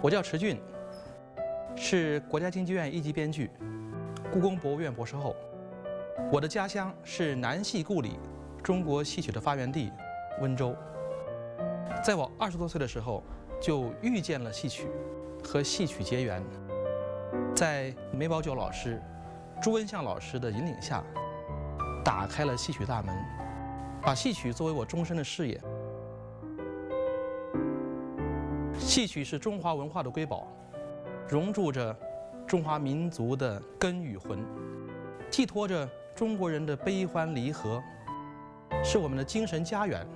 我叫迟俊，是国家京剧院一级编剧，故宫博物院博士后。我的家乡是南戏故里，中国戏曲的发源地温州。在我20多岁的时候，就遇见了戏曲，和戏曲结缘。在梅葆玖老师、朱文相老师的引领下，打开了戏曲大门，把戏曲作为我终身的事业。戏曲是中华文化的瑰宝，融铸着中华民族的根与魂，寄托着中国人的悲欢离合，是我们的精神家园。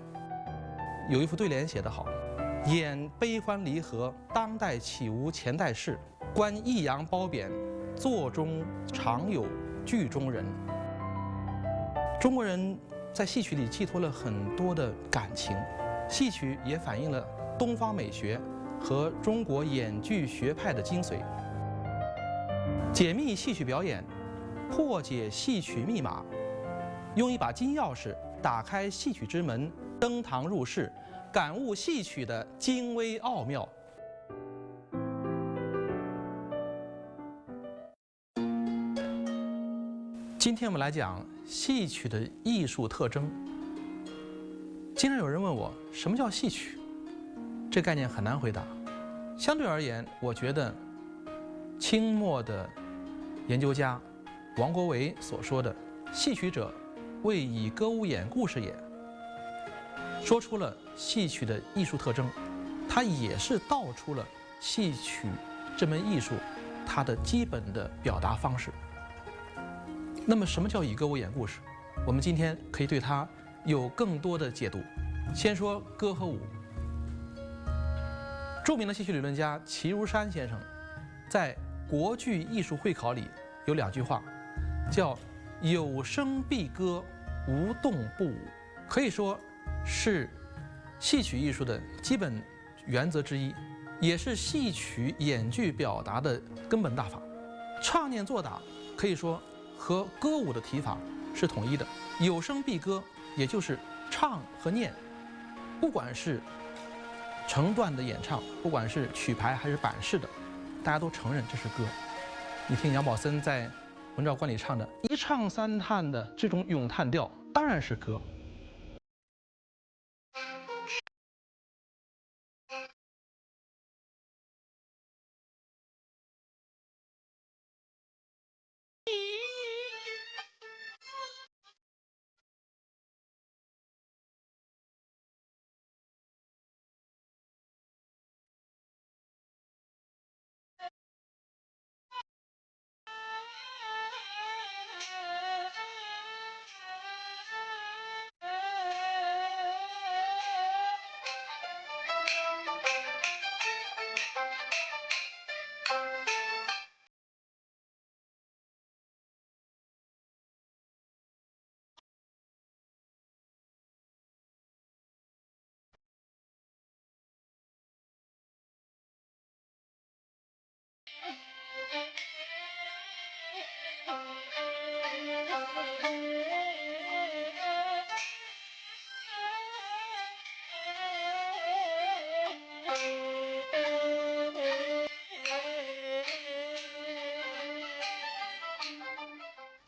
有一副对联写得好：演悲欢离合，当代岂无前代事；观抑扬褒贬，座中常有剧中人。中国人在戏曲里寄托了很多的感情，戏曲也反映了东方美学和中国演剧学派的精髓。解密戏曲表演，破解戏曲密码，用一把金钥匙打开戏曲之门，登堂入室，感悟戏曲的精微奥妙。今天我们来讲戏曲的艺术特征。经常有人问我，什么叫戏曲？这概念很难回答。相对而言，我觉得清末的研究家王国维所说的“戏曲者，谓以歌舞演故事也”，说出了戏曲的艺术特征，它也是道出了戏曲这门艺术它的基本的表达方式。那么，什么叫以歌舞演故事？我们今天可以对它有更多的解读。先说歌和舞。著名的戏曲理论家齐如山先生在《国剧艺术会考》里有2句话，叫“有声必歌，无动不舞”，可以说是戏曲艺术的基本原则之一，也是戏曲演剧表达的根本大法。唱念做打可以说和歌舞的提法是统一的，有声必歌，也就是唱和念，不管是成段的演唱，不管是曲牌还是板式的，大家都承认这是歌。你听杨宝森在《文照观》里唱的一唱三叹的这种咏叹调，当然是歌。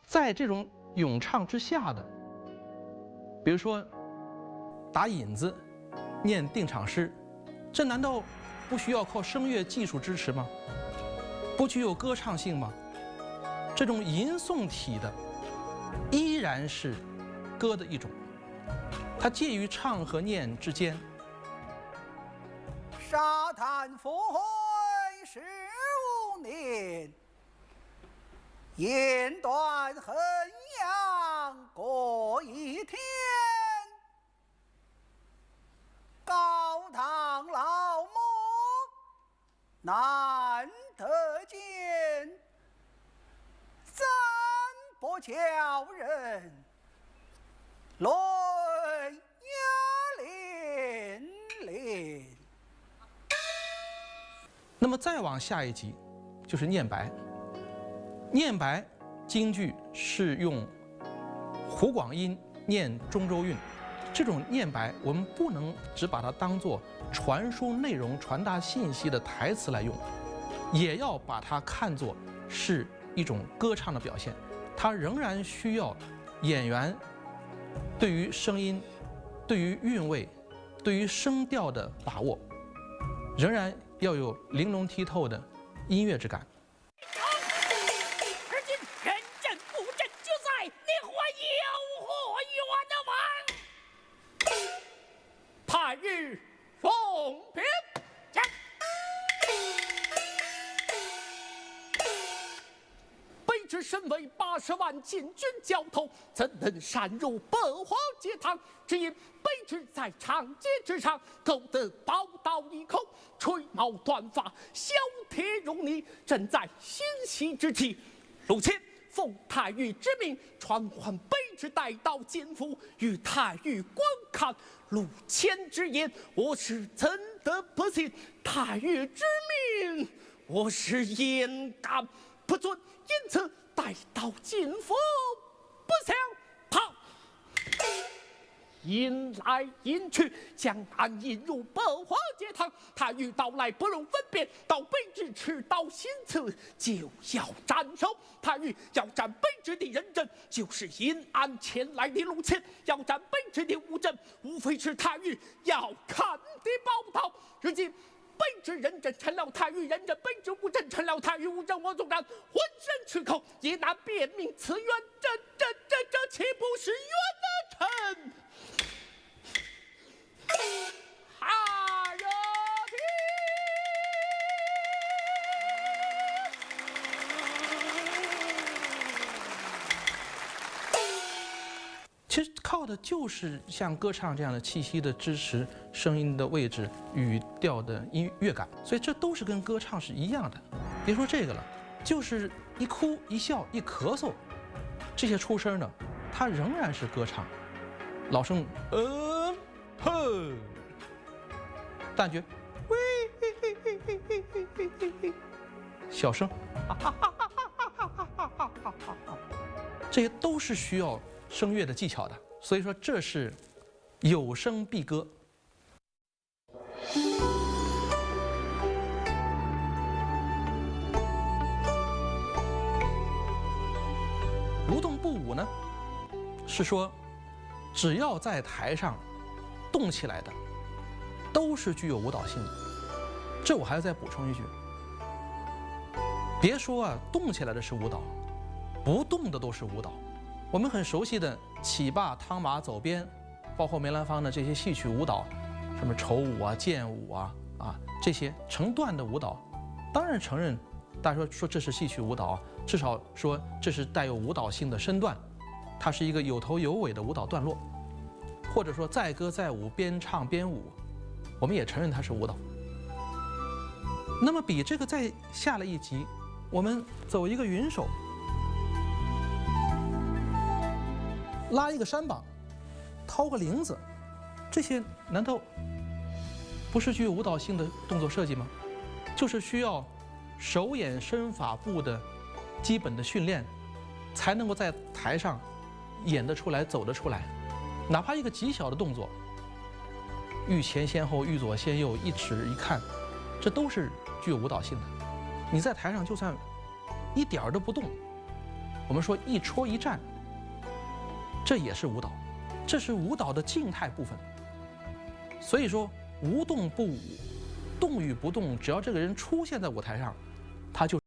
在这种咏唱之下的，比如说打引子、念定场诗，这难道不需要靠声乐技术支持吗？不具有歌唱性吗？这种吟诵体的依然是歌的一种，它介于唱和念之间。沙滩风15年，烟断衡阳过一天。高堂老母难得见，怎不叫人泪呀涟涟？那么再往下一级，就是念白。念白，京剧是用胡广音念中州韵，这种念白，我们不能只把它当做传输内容、传达信息的台词来用，也要把它看作是一种歌唱的表现。它仍然需要演员对于声音、对于韵味、对于声调的把握，仍然要有玲珑剔透的音乐质感。而今人阵布阵就在，你还有何冤枉？太尉送兵将。卑职身为80万禁军教头，怎能擅入百花节堂？只因卑职在长街之上勾得宝刀一口，吹毛断发，削铁如泥，正在欣喜之际。陆谦奉太尉之命，传唤卑职带到监府，与太尉观看。陆谦之言，我是怎得不信？太尉之命，我是焉敢不遵？因此带到监府，不想跑。引来引去，将俺引入百花节堂。太尉到来不容分辨，到卑职持刀行刺，就要斩首。太尉要斩卑职的人证，就是引俺前来的陆谦；要斩卑职的物证，无非是太尉要看的宝刀。如今卑职人证成了太尉人证，卑职物证成了太尉物证，我纵然浑身是口，也难辨明此冤。这岂不是冤了臣？哈热其实靠的就是像歌唱这样的气息的支持，声音的位置、语调的音乐感，所以这都是跟歌唱是一样的。别说这个了，就是一哭一笑一咳嗽，这些出声的，它仍然是歌唱。老生呵，旦角喂，小声这些都是需要声乐的技巧的，所以说这是有声必歌。无动不舞呢，是说只要在台上动起来的，都是具有舞蹈性的。这我还要再补充一句，别说啊，动起来的是舞蹈，不动的都是舞蹈。我们很熟悉的起罢、汤马、走边，包括梅兰芳的这些戏曲舞蹈，什么丑舞啊、剑舞啊这些成段的舞蹈，当然承认，大家说这是戏曲舞蹈，至少说这是带有舞蹈性的身段，它是一个有头有尾的舞蹈段落，或者说载歌载舞、边唱边舞，我们也承认它是舞蹈。那么比这个再下了一级，我们走一个云手。拉一个山膀，掏个铃子，这些难道不是具有舞蹈性的动作设计吗？就是需要手眼身法步的基本的训练，才能够在台上演得出来、走得出来。哪怕一个极小的动作，欲前先后、欲左先右、一指一看，这都是具有舞蹈性的。你在台上就算一点儿都不动，我们说一戳一站，这也是舞蹈，这是舞蹈的静态部分。所以说，无动不舞，动与不动，只要这个人出现在舞台上，他就。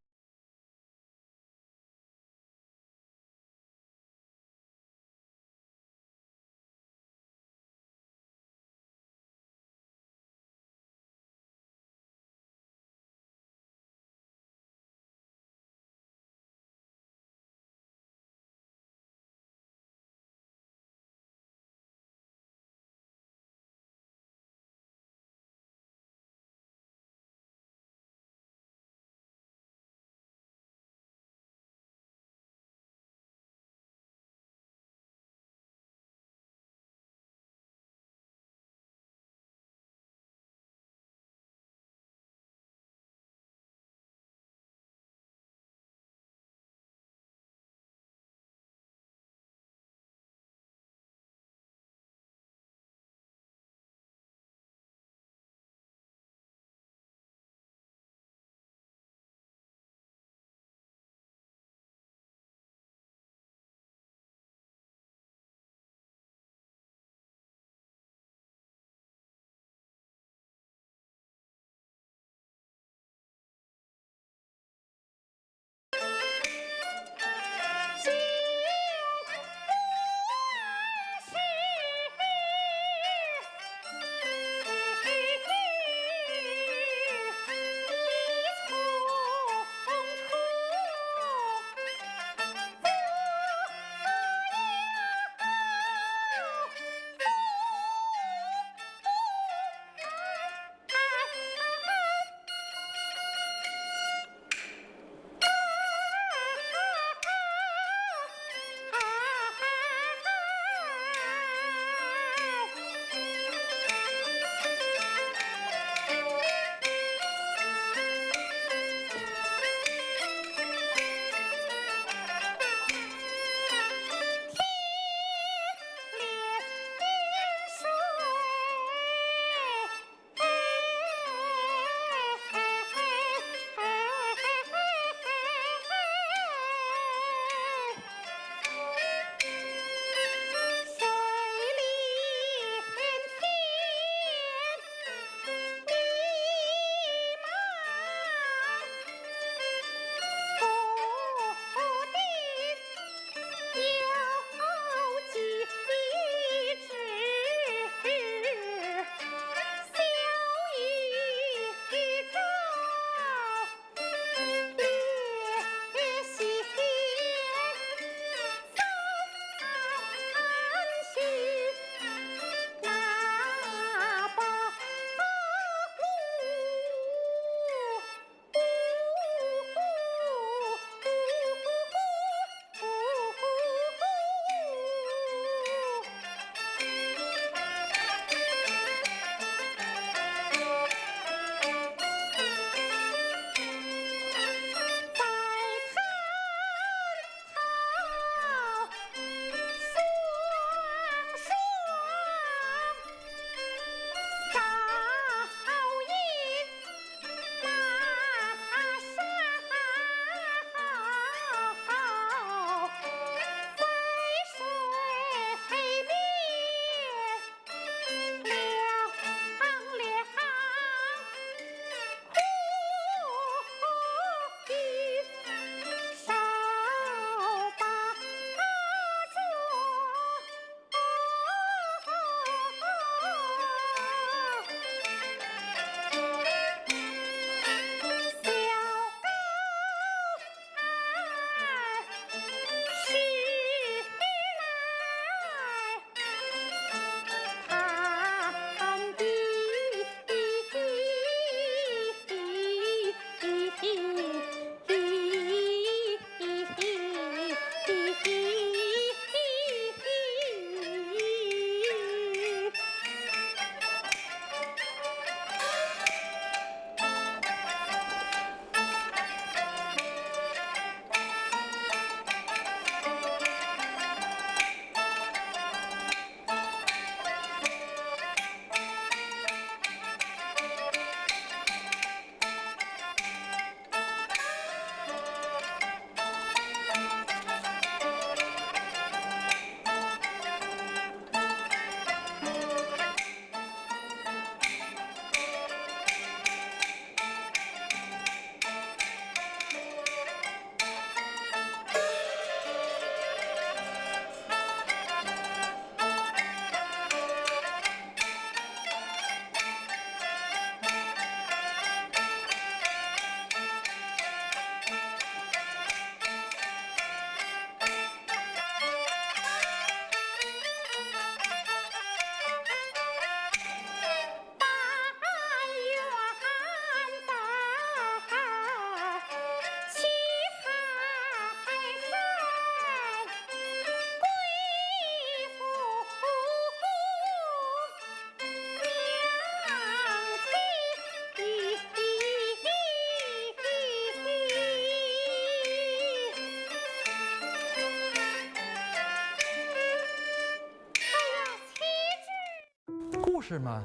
事嘛，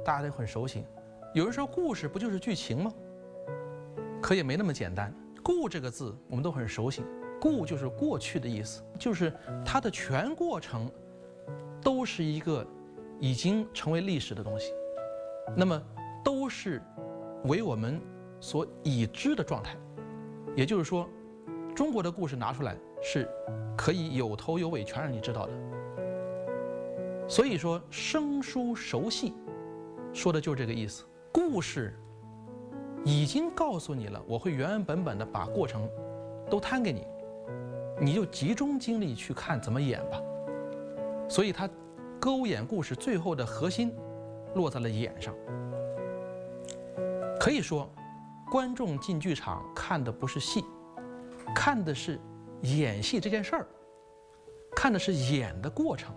大家都很熟悉。有人说故事不就是剧情吗？可也没那么简单。故这个字我们都很熟悉，故就是过去的意思，就是它的全过程都是一个已经成为历史的东西，那么都是为我们所已知的状态。也就是说，中国的故事拿出来是可以有头有尾，全让你知道的。所以说生疏熟悉，说的就是这个意思。故事已经告诉你了，我会原原本本的把过程都摊给你，你就集中精力去看怎么演吧。所以他歌舞演故事最后的核心落在了演上。可以说，观众进剧场看的不是戏，看的是演戏这件事儿，看的是演的过程，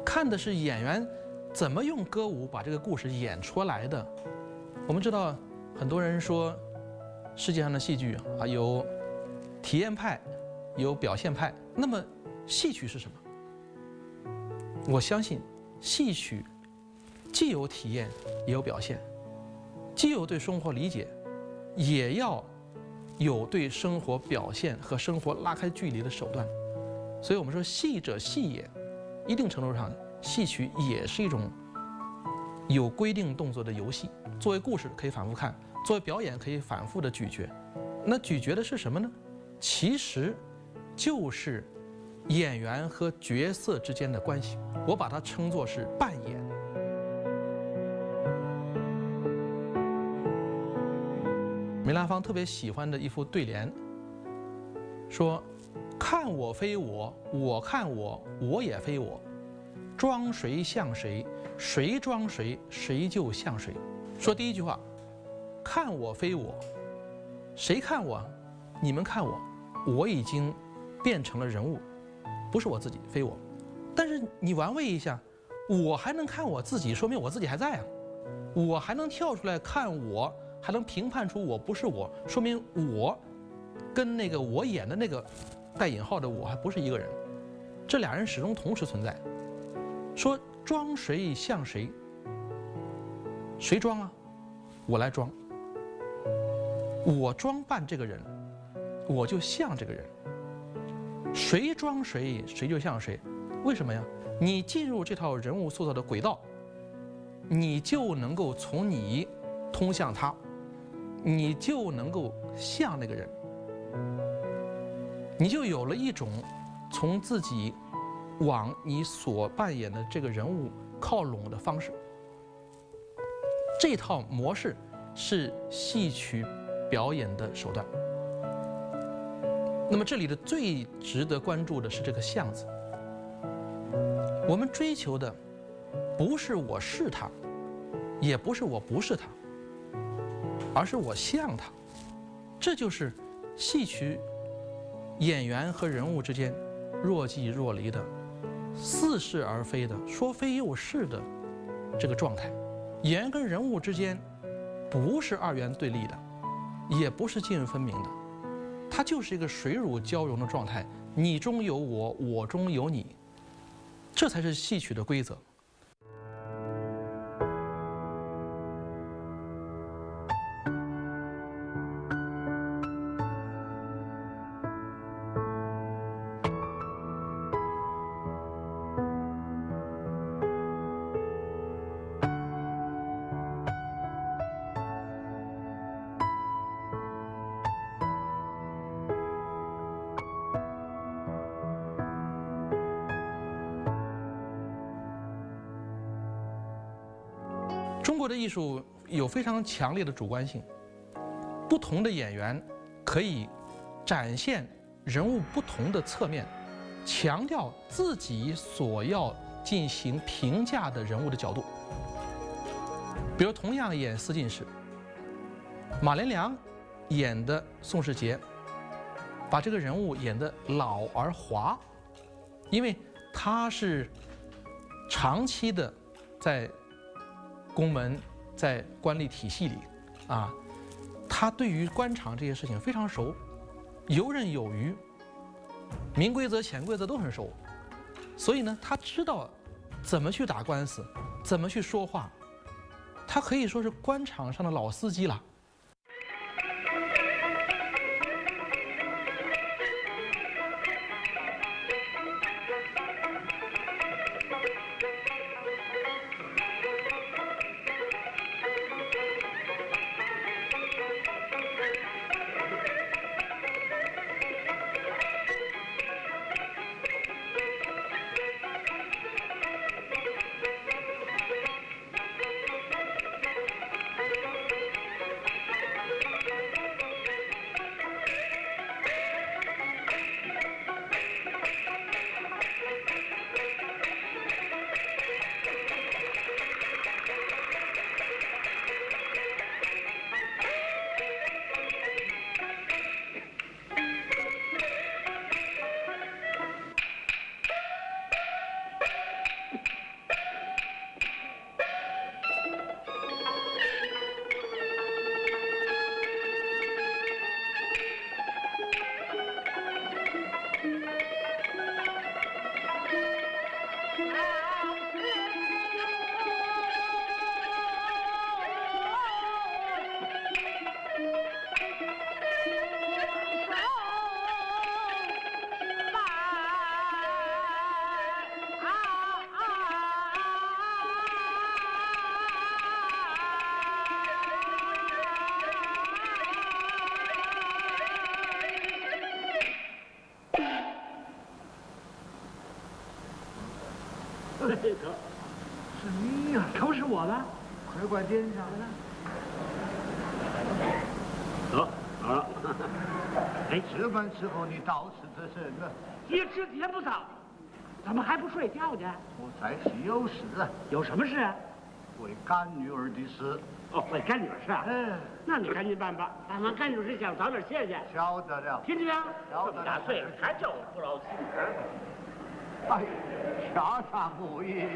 看的是演员怎么用歌舞把这个故事演出来的。我们知道，很多人说世界上的戏剧啊，有体验派，有表现派。那么戏曲是什么？我相信戏曲既有体验，也有表现，既有对生活理解，也要有对生活表现和生活拉开距离的手段。所以我们说戏者戏也，一定程度上，戏曲也是一种有规定动作的游戏。作为故事可以反复看，作为表演可以反复的咀嚼。那咀嚼的是什么呢？其实就是演员和角色之间的关系，我把它称作是扮演。梅兰芳特别喜欢的一副对联，说：“看我非我，我看我，我也非我。装谁像谁，谁装谁，谁就像谁。”说第一句话，看我非我，谁看我？你们看我，我已经变成了人物，不是我自己，非我。但是你玩味一下，我还能看我自己，说明我自己还在啊。我还能跳出来看我，还能评判出我不是我，说明我跟那个我演的那个带引号的我还不是一个人，这俩人始终同时存在。说装谁像谁，谁装啊？我来装。我装扮这个人，我就像这个人。谁装谁，谁就像谁。为什么呀？你进入这套人物塑造的轨道，你就能够从你通向他，你就能够像那个人，你就有了一种从自己往你所扮演的这个人物靠拢的方式。这套模式是戏曲表演的手段。那么这里的最值得关注的是这个像字。我们追求的不是我是他，也不是我不是他，而是我像他。这就是戏曲演员和人物之间若即若离的、似是而非的、说非又是的这个状态。演员跟人物之间不是二元对立的，也不是泾渭分明的，它就是一个水乳交融的状态，你中有我，我中有你，这才是戏曲的规则。中国的艺术有非常强烈的主观性，不同的演员可以展现人物不同的侧面，强调自己所要进行评价的人物的角度。比如同样演四进士，马连良演的宋世杰，把这个人物演得老而滑，因为他是长期的在宫门，在官吏体系里啊，他对于官场这些事情非常熟，游刃有余，明规则潜规则都很熟，所以呢，他知道怎么去打官司，怎么去说话，他可以说是官场上的老司机了。这个是你呀，可不是我了，快快点上来。走，好了。哎，吃饭时候你倒是这身呢？一直天不早，怎么还不睡觉呢？我在是有事。有什么事啊？为干女儿的事。哦，为干女儿是吧？嗯，那你赶紧办吧。咱们干女儿想早点歇歇。晓得了。听见没有？晓得了。大岁数还叫我不老心。哎，恰上不易。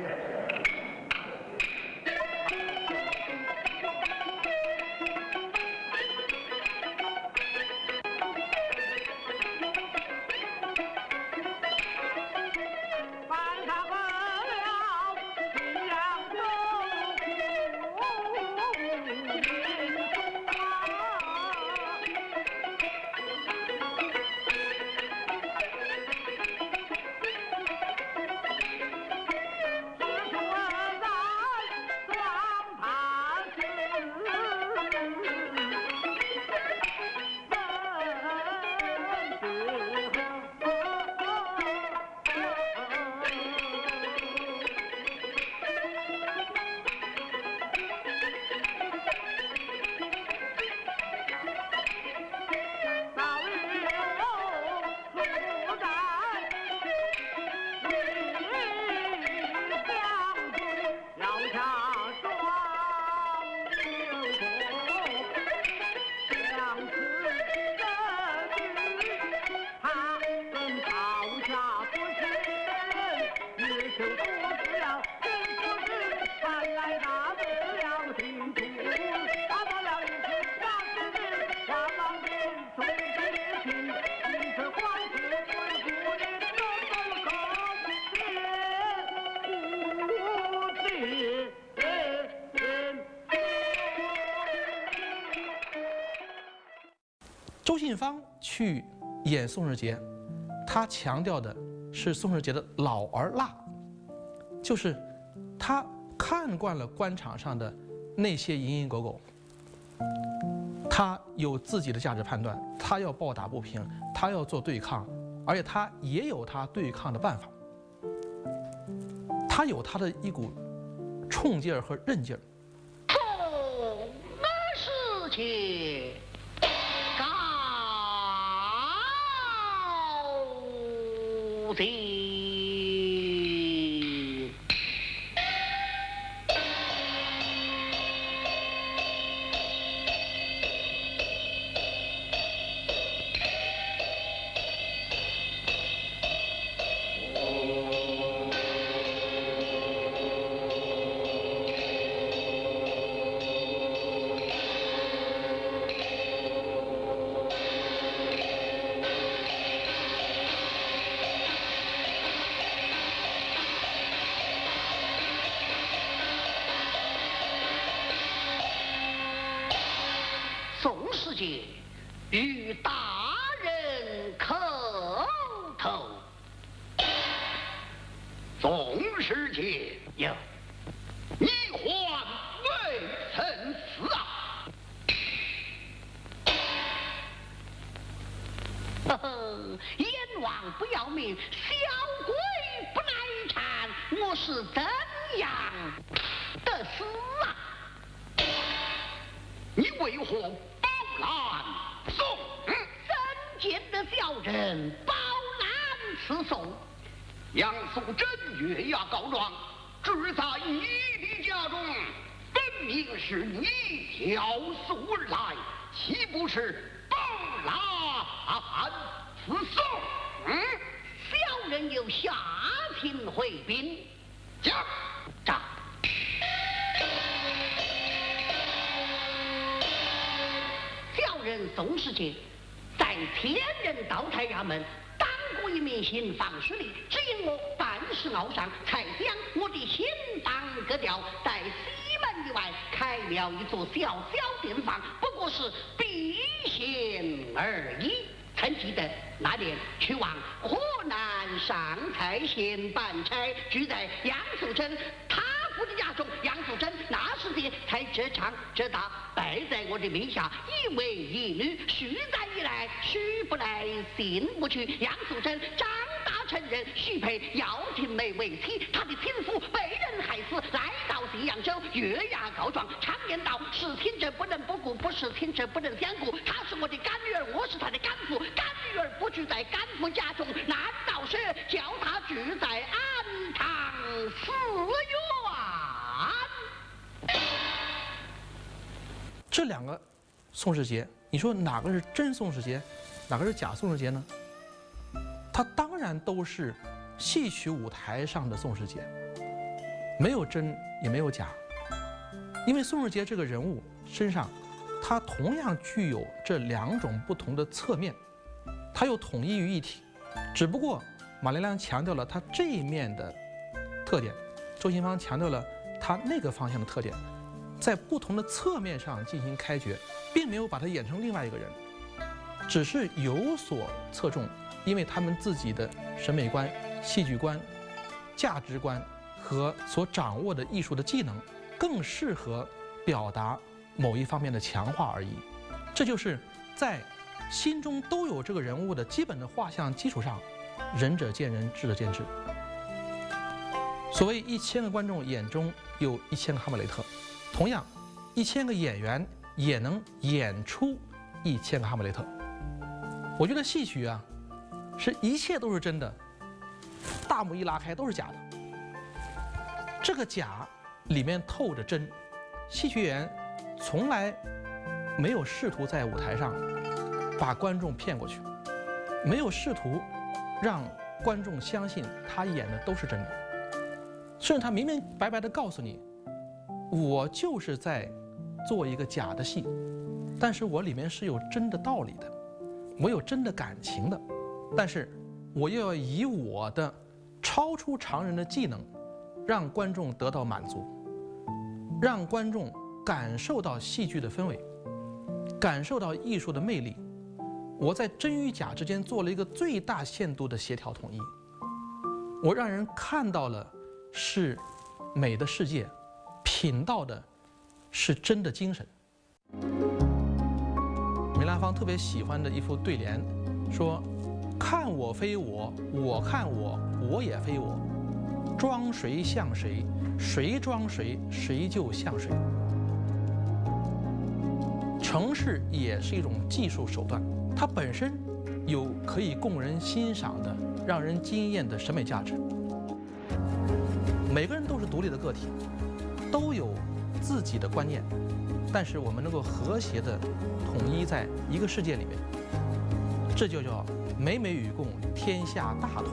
周信芳去演宋世杰，他强调的是宋世杰的老而辣，就是他看惯了官场上的那些蝇营狗苟，他有自己的价值判断，他要抱打不平，他要做对抗，而且他也有他对抗的办法，他有他的一股冲劲儿和韧劲儿。那事情。宋世杰与大人叩头。宋世杰，有，你还未曾死啊！呵呵，阎王不要命，小鬼不难缠，我是怎样得死啊？你为何包揽宋？怎见得小人包揽此宋？杨素贞月牙告状，只在你的家中，分明是你挑唆而来，岂不是包揽此宋？小人有下情回禀。讲。长。小人宋世杰在天人道台衙门当过一名刑房司吏，只因我办事傲上，才将我的新房革掉，在西门以外开了一座小小店房，不过是避嫌而已。曾记得那年去往河南上蔡县办差，聚在杨素贞他父的家中，杨素贞那时节才这长这大，拜在我的名下，一为一女，续在以来，许不来，信不去。杨素贞长大成人，许配姚婷梅为妻，他的亲夫被人害死，来到西扬州，月牙告状，常言道：是亲者不能不顾，不是亲者不能相顾。她是我的干女儿，我是她的干父，干女儿不居在干父家中，难道是叫她居在安堂寺院？这两个宋世杰，你说哪个是真宋世杰，哪个是假宋世杰呢？他当然都是戏曲舞台上的宋世杰，没有真也没有假。因为宋世杰这个人物身上，他同样具有这两种不同的侧面，他又统一于一体。只不过马连良强调了他这一面的特点，周信芳强调了他那个方向的特点，在不同的侧面上进行开掘，并没有把他演成另外一个人，只是有所侧重，因为他们自己的审美观、戏剧观、价值观和所掌握的艺术的技能，更适合表达某一方面的强化而已。这就是在心中都有这个人物的基本的画像基础上，仁者见仁，智者见智。所谓1000个观众眼中有1000个哈姆雷特，同样，1000个演员也能演出1000个哈姆雷特。我觉得戏曲啊，是一切都是真的，大幕一拉开都是假的。这个假里面透着真，戏曲演员从来没有试图在舞台上把观众骗过去，没有试图让观众相信他演的都是真的，甚至他明明白白地告诉你，我就是在做一个假的戏，但是我里面是有真的道理的，我有真的感情的，但是我又要以我的超出常人的技能，让观众得到满足，让观众感受到戏剧的氛围，感受到艺术的魅力。我在真与假之间做了一个最大限度的协调统一，我让人看到了是美的世界，品到的是真的精神。梅兰芳特别喜欢的一副对联，说：“看我非我，我看我，我也非我。装谁像谁，谁装谁，谁就像谁。”程式也是一种技术手段，它本身有可以供人欣赏的、让人惊艳的审美价值。每个人都是独立的个体，都有自己的观念，但是我们能够和谐的统一在一个世界里面，这就叫美美与共，天下大同。